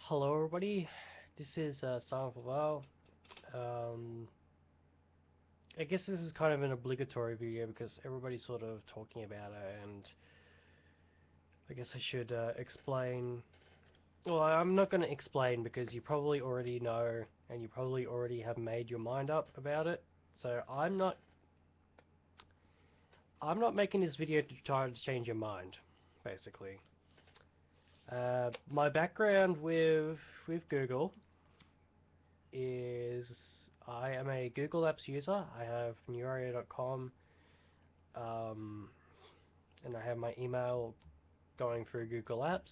Hello everybody, this is Silent for Val. Um, I guess this is kind of an obligatory video because everybody's sort of talking about it, and I guess I should explain. Well, I'm not going to explain because you probably already know and you probably already have made your mind up about it. So I'm not making this video to try to change your mind, basically. My background with Google is I am a Google Apps user. I have newario.com, and I have my email going through Google Apps.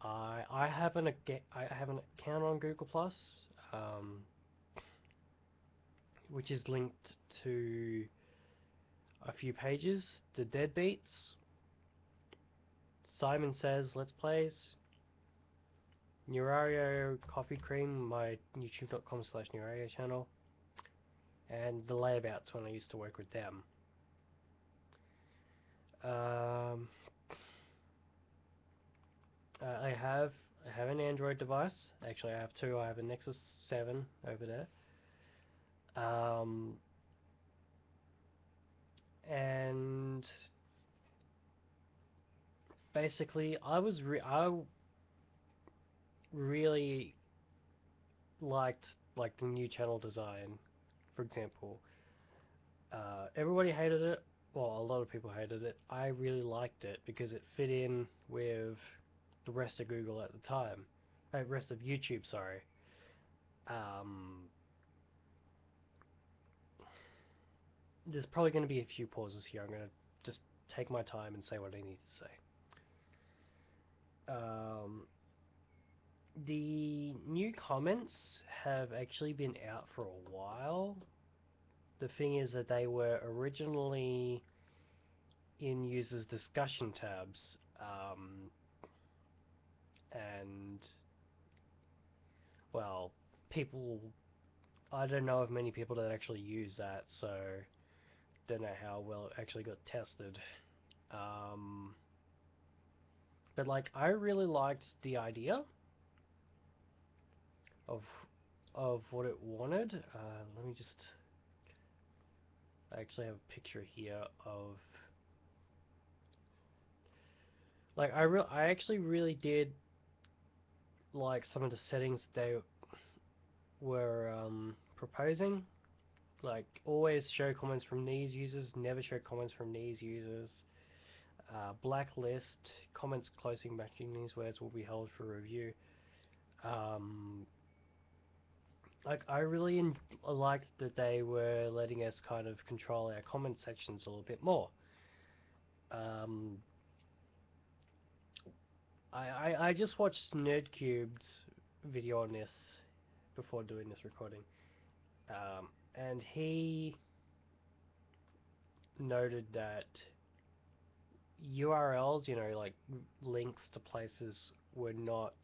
I have an account on Google Plus, um, which is linked to a few pages. The Deadbeats, Simon Says Let's Plays, Newario Coffee Cream, my youtube.com/Newario channel, and the Layabouts when I used to work with them. Um, I have an Android device. Actually, I have two. I have a Nexus 7 over there. And basically, I really liked like the new channel design. For example, everybody hated it. Well, a lot of people hated it. I really liked it because it fit in with the rest of Google at the time. Rest of YouTube, sorry. Um, there's probably going to be a few pauses here. I'm going to just take my time and say what I need to say. The new comments have actually been out for a while. The thing is that they were originally in users discussion tabs, and well, people, I don't know of many people that actually use that, so don't know how well it actually got tested. But like, I really liked the idea of what it wanted. Let me just. I actually have a picture here of. Like, I actually really did like some of the settings that they were proposing. Like, always show comments from these users, never show comments from these users. Blacklist comments closely matching these words will be held for review. Like, I really liked that they were letting us kind of control our comment sections a little bit more. I just watched Nerdcube's video on this before doing this recording, and he noted that URLs, like links to places, were not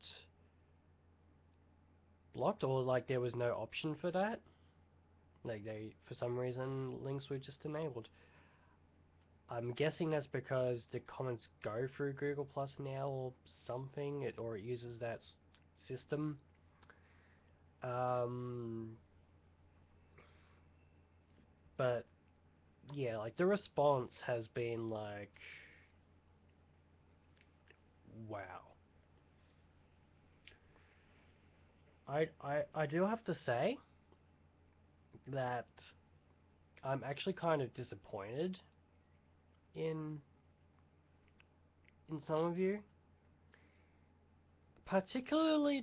blocked, or like there was no option for that. Like, for some reason, links were just enabled. I'm guessing that's because the comments go through Google Plus now or something, or it uses that system. But yeah, like the response has been like, wow. I do have to say that I'm actually kind of disappointed in some of you, particularly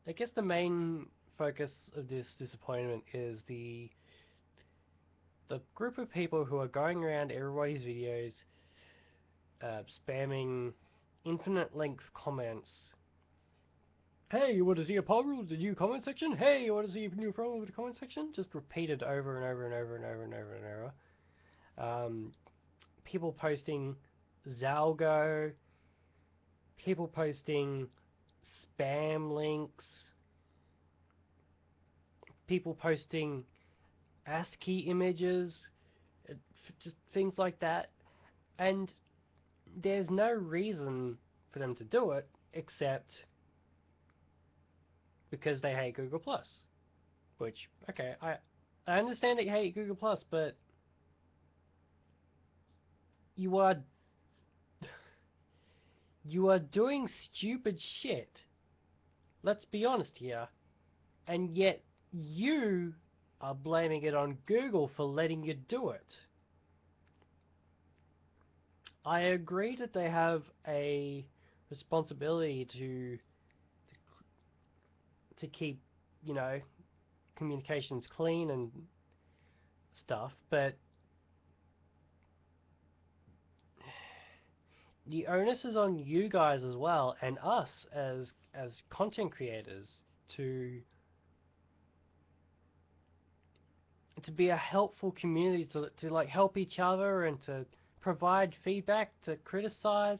I guess the main focus of this disappointment is the group of people who are going around everybody's videos, spamming infinite length comments. Hey, you want to see a problem with the new comment section? Hey, you want to see a new problem with the comment section? Just repeated over and over and over and over and over and over. People posting Zalgo, people posting spam links, people posting ASCII images, just things like that. And there's no reason for them to do it except because they hate Google Plus. Which, okay, I understand that you hate Google Plus, but you are you are doing stupid shit. Let's be honest here. And yet you are blaming it on Google for letting you do it. I agree that they have a responsibility to keep, you know, communications clean and stuff, but the onus is on you guys as well, and us as content creators to be a helpful community, to like help each other and to provide feedback, to criticize.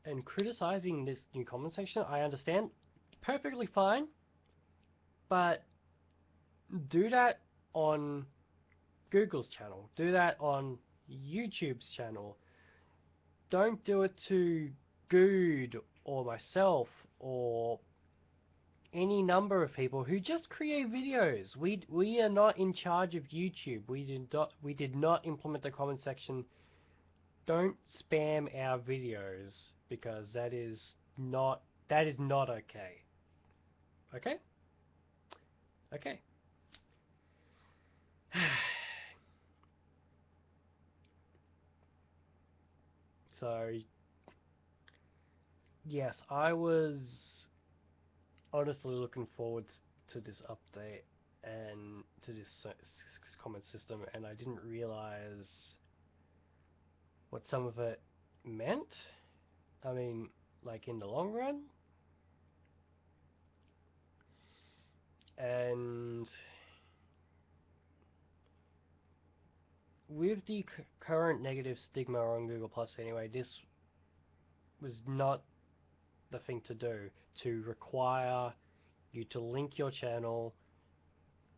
And criticizing this new comment section, I understand, perfectly fine, but do that on Google's channel, do that on YouTube's channel. Don't do it to Good or myself or any number of people who just create videos. We are not in charge of YouTube. We did not implement the comment section. Don't spam our videos because that is not okay. Okay? Okay. So yes, I was honestly looking forward to this update and to this comment system, and I didn't realize what some of it meant. I mean, like in the long run. And with the current negative stigma on Google Plus anyway, this was not the thing to do, to require you to link your channel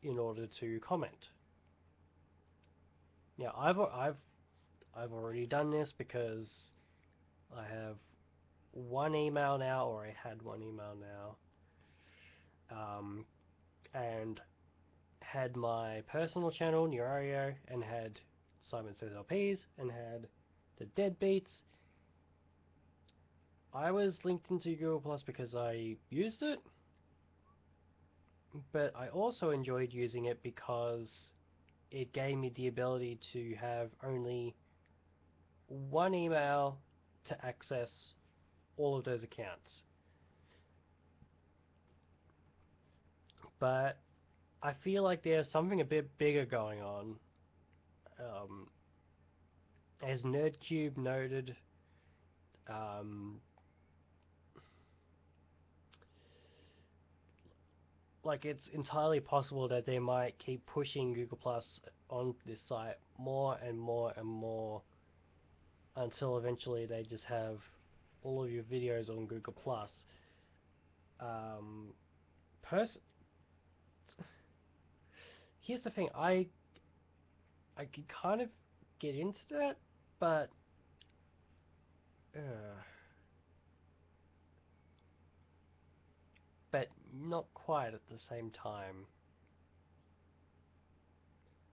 in order to comment. Now, I've already done this because I have one email now, or I had one email now, and had my personal channel, Neurario, and had Simon Says LPs, and had the Deadbeats. I was linked into Google Plus because I used it, but I also enjoyed using it because it gave me the ability to have only one email to access all of those accounts. But I feel like there's something a bit bigger going on. As NerdCube noted, like it's entirely possible that they might keep pushing Google Plus on this site more and more and more until eventually they just have all of your videos on Google Plus. Here's the thing, I could kind of get into that, but not quite at the same time.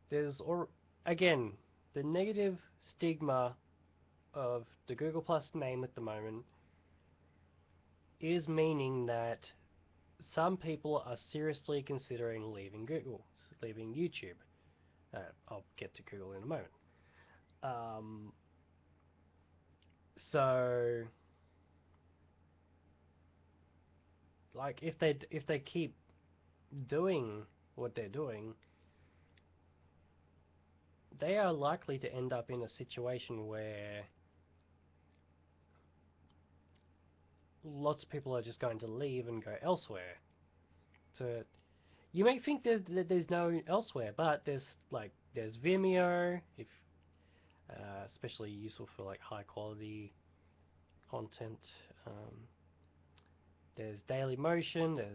There's again the negative stigma of the Google Plus name at the moment is meaning that some people are seriously considering leaving YouTube. I'll get to Google in a moment. So, like, if they keep doing what they're doing, they are likely to end up in a situation where lots of people are just going to leave and go elsewhere. So you may think there's no elsewhere, but there's Vimeo, if especially useful for like high quality content. There's Dailymotion. I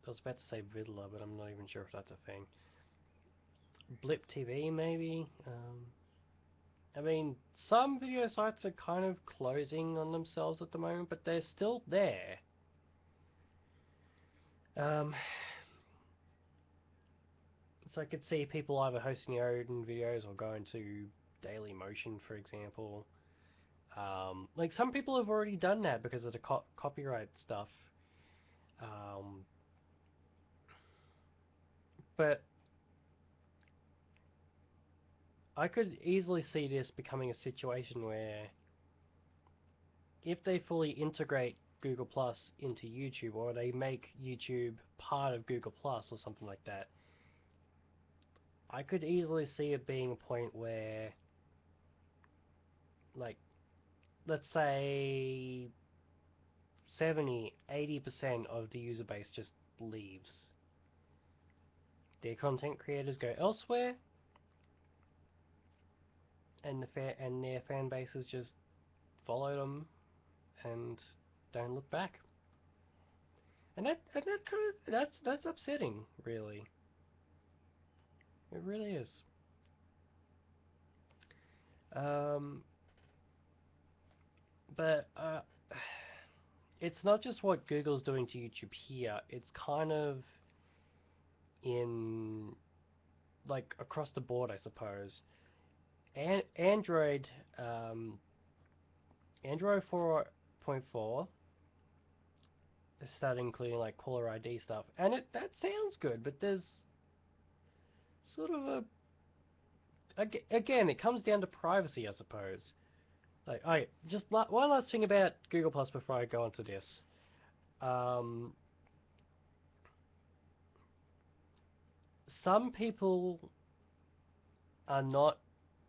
was about to say Vidler, but I'm not even sure if that's a thing. Blip TV maybe. I mean, some video sites are kind of closing on themselves at the moment, but they're still there. So I could see people either hosting their own videos or going to Daily Motion, for example. Like some people have already done that because of the copyright stuff. But I could easily see this becoming a situation where if they fully integrate Google Plus into YouTube, or they make YouTube part of Google Plus or something like that, I could easily see it being a point where, like, let's say 70-80% of the user base just leaves. Their content creators go elsewhere, and their fan bases just follow them and don't look back. And that kind of that's upsetting, really. It really is. But it's not just what Google's doing to YouTube here. It's kind of in, like, across the board, I suppose. Android 4.4 is starting including like caller ID stuff, and that sounds good, but there's sort of again, it comes down to privacy, I suppose. Like, just one last thing about Google Plus before I go on to this. Some people are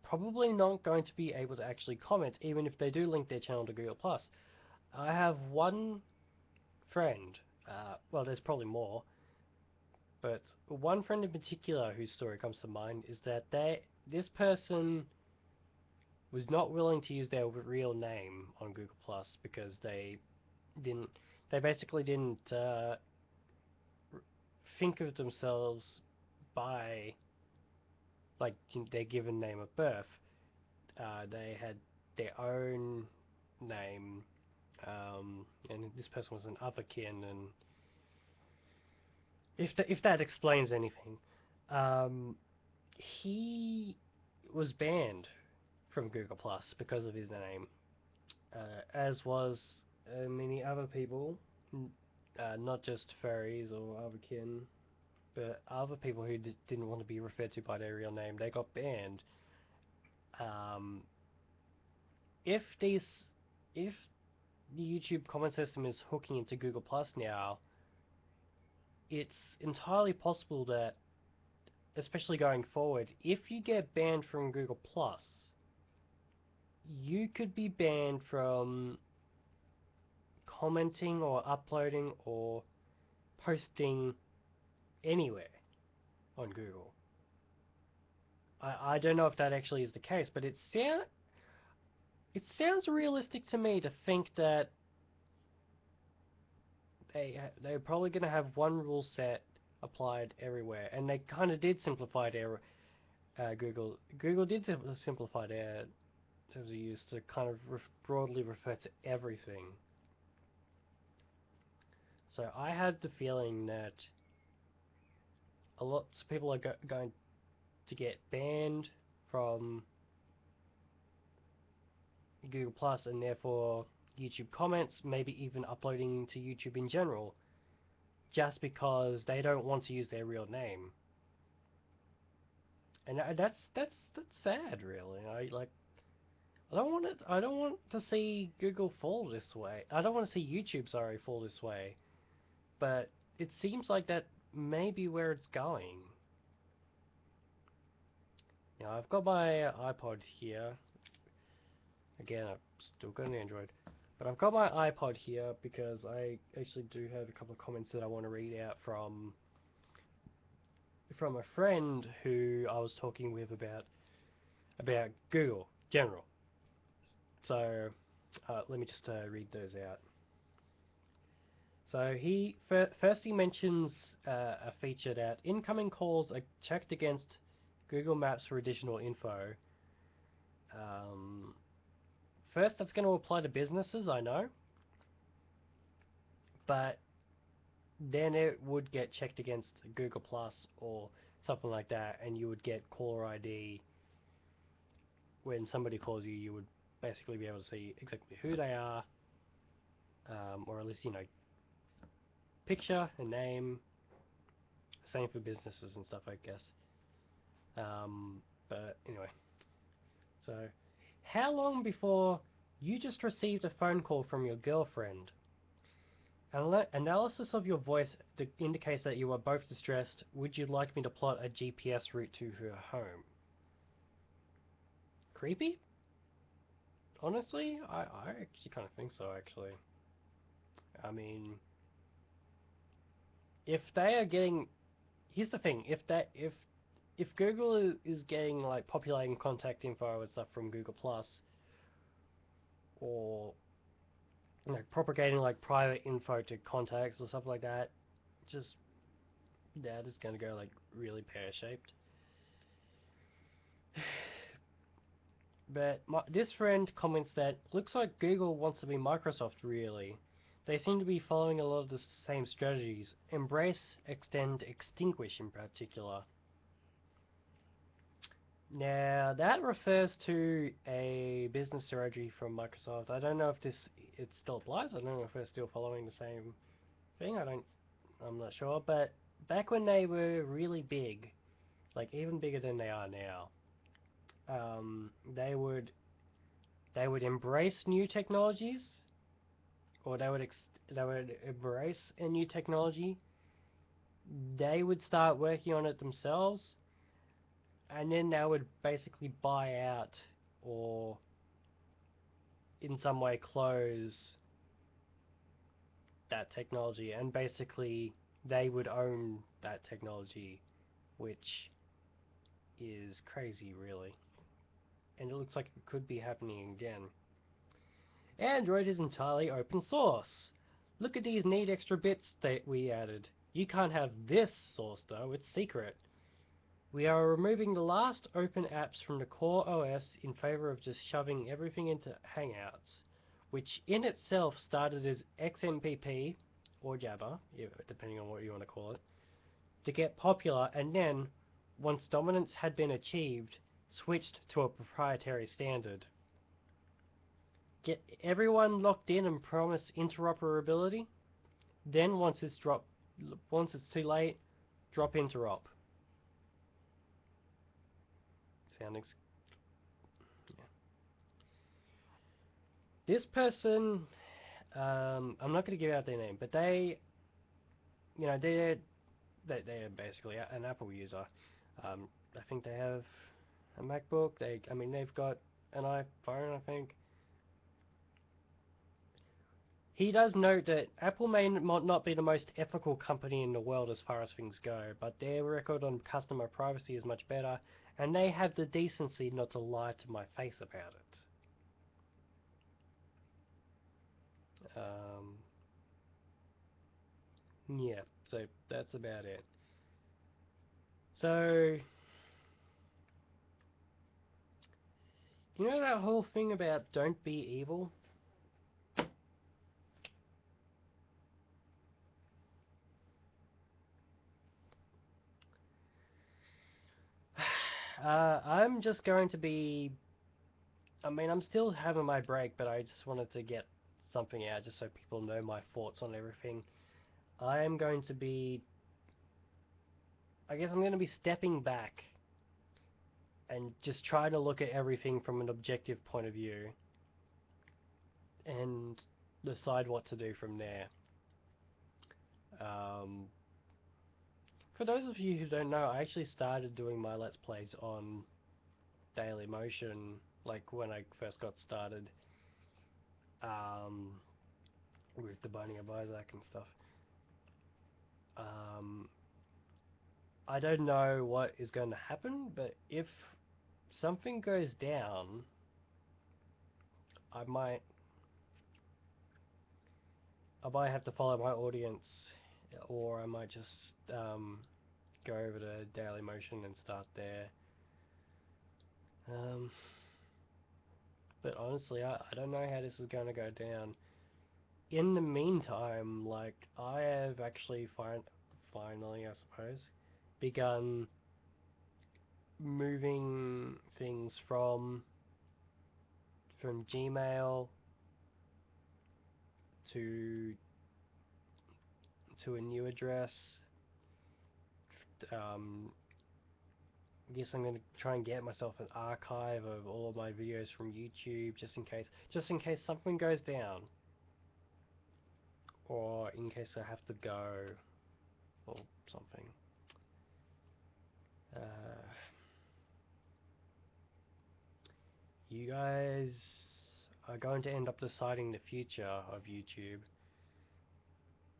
probably not going to be able to actually comment, even if they do link their channel to Google Plus. I have one friend, well, there's probably more, but one friend in particular whose story comes to mind is that this person was not willing to use their real name on Google Plus because they basically didn't think of themselves by, like, their given name of birth. They had their own name, and this person was an otherkin, and if that explains anything, he was banned from Google Plus because of his name, as was many other people, not just furries or otherkin, but other people who didn't want to be referred to by their real name. They got banned. If the YouTube comment system is hooking into Google Plus now, it's entirely possible that, especially going forward, if you get banned from Google Plus, you could be banned from commenting or uploading or posting anywhere on Google. I don't know if that actually is the case, but it sounds realistic to me to think that they're probably going to have one rule set applied everywhere, and they kind of did simplify their Google did simplify their terms of use to kind of broadly refer to everything. So I had the feeling that lots of people are going to get banned from Google Plus, and therefore YouTube comments, maybe even uploading to YouTube in general, just because they don't want to use their real name. And that's sad, really. I don't want to see Google fall this way. I don't want to see YouTube, sorry, fall this way. But it seems like that may be where it's going. Now, I've got my iPod here. Again, I've still got an Android. But I've got my iPod here because I actually do have a couple of comments that I want to read out from a friend who I was talking with about Google general. So let me just read those out. So first he mentions a feature that incoming calls are checked against Google Maps for additional info. First, that's going to apply to businesses, I know, but then it would get checked against Google Plus or something like that, and you would get caller ID. When somebody calls you, you would basically be able to see exactly who they are, or at least, picture and name. Same for businesses and stuff, I guess. But anyway, so how long before you just received a phone call from your girlfriend? Analysis of your voice indicates that you are both distressed. Would you like me to plot a GPS route to her home? Creepy? Honestly, I actually kind of think so, actually. I mean, if they are getting... Here's the thing, if Google is getting, like, populating contact info and stuff from Google Plus, or propagating like private info to contacts or stuff like that, just that is going to go like really pear-shaped. But this friend comments that looks like Google wants to be Microsoft really. They seem to be following a lot of the same strategies. Embrace, extend, extinguish in particular. Now that refers to a business strategy from Microsoft. I don't know if it still applies. I don't know if we're still following the same thing. I'm not sure. But back when they were really big, like even bigger than they are now, they would embrace new technologies, or they would embrace a new technology. They would start working on it themselves, and then they would basically buy out or in some way close that technology, and basically they would own that technology, which is crazy, really. And it looks like it could be happening again. Android is entirely open source. Look at these neat extra bits that we added. You can't have this source though, it's secret. We are removing the last open apps from the core OS in favor of just shoving everything into Hangouts, which in itself started as XMPP, or Jabber, depending on what you want to call it, to get popular, and then, once dominance had been achieved, switched to a proprietary standard. Get everyone locked in and promise interoperability, then once it's too late, drop interop. Sounding... yeah. This person, I'm not going to give out their name, but they're basically an Apple user. I think they have a MacBook. They've got an iPhone, I think. He does note that Apple may not be the most ethical company in the world as far as things go, but their record on customer privacy is much better, and they have the decency not to lie to my face about it. Yeah, so that's about it. So, you know that whole thing about don't be evil? I'm just going to be... I'm still having my break, but I just wanted to get something out just so people know my thoughts on everything. I am going to be... I guess I'm going to be stepping back and just try to look at everything from an objective point of view and decide what to do from there. For those of you who don't know, I actually started doing my Let's Plays on Dailymotion, like when I first got started, with the Binding of Isaac and stuff. I don't know what is going to happen, but if something goes down, I might have to follow my audience, or I might just go over to Dailymotion and start there. But honestly, I don't know how this is going to go down. In the meantime, like, I have actually finally, I suppose, begun moving things from Gmail to a new address. I guess I'm gonna try and get myself an archive of all of my videos from YouTube, just in case something goes down, or in case I have to go, or something. You guys are going to end up deciding the future of YouTube,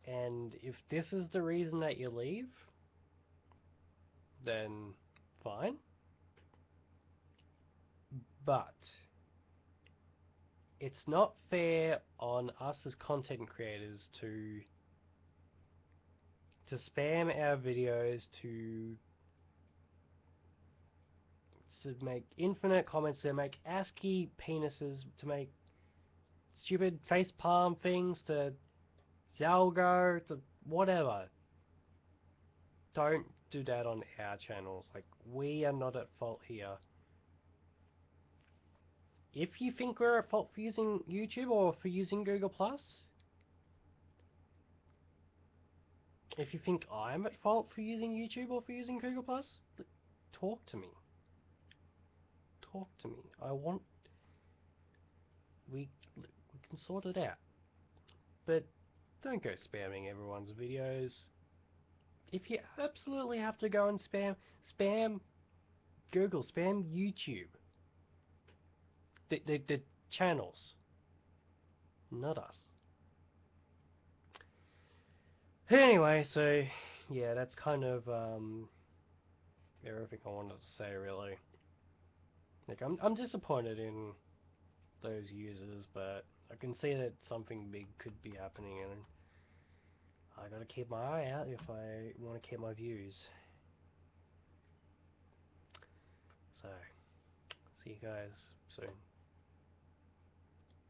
and if this is the reason that you leave, then fine. But it's not fair on us as content creators to spam our videos, to make infinite comments, to make ASCII penises, to make stupid facepalm things, to Zalgo, to whatever. Don't do that on our channels. Like, we are not at fault here. If you think we're at fault for using YouTube or for using Google+, if you think I'm at fault for using YouTube or for using Google+, talk to me. Talk to me. We can sort it out. But don't go spamming everyone's videos. If you absolutely have to go and spam Google, spam YouTube. The channels, not us. Anyway, so yeah, that's kind of everything I wanted to say, really. Like, I'm disappointed in those users, but I can see that something big could be happening, and I gotta keep my eye out if I want to keep my views. So, see you guys soon.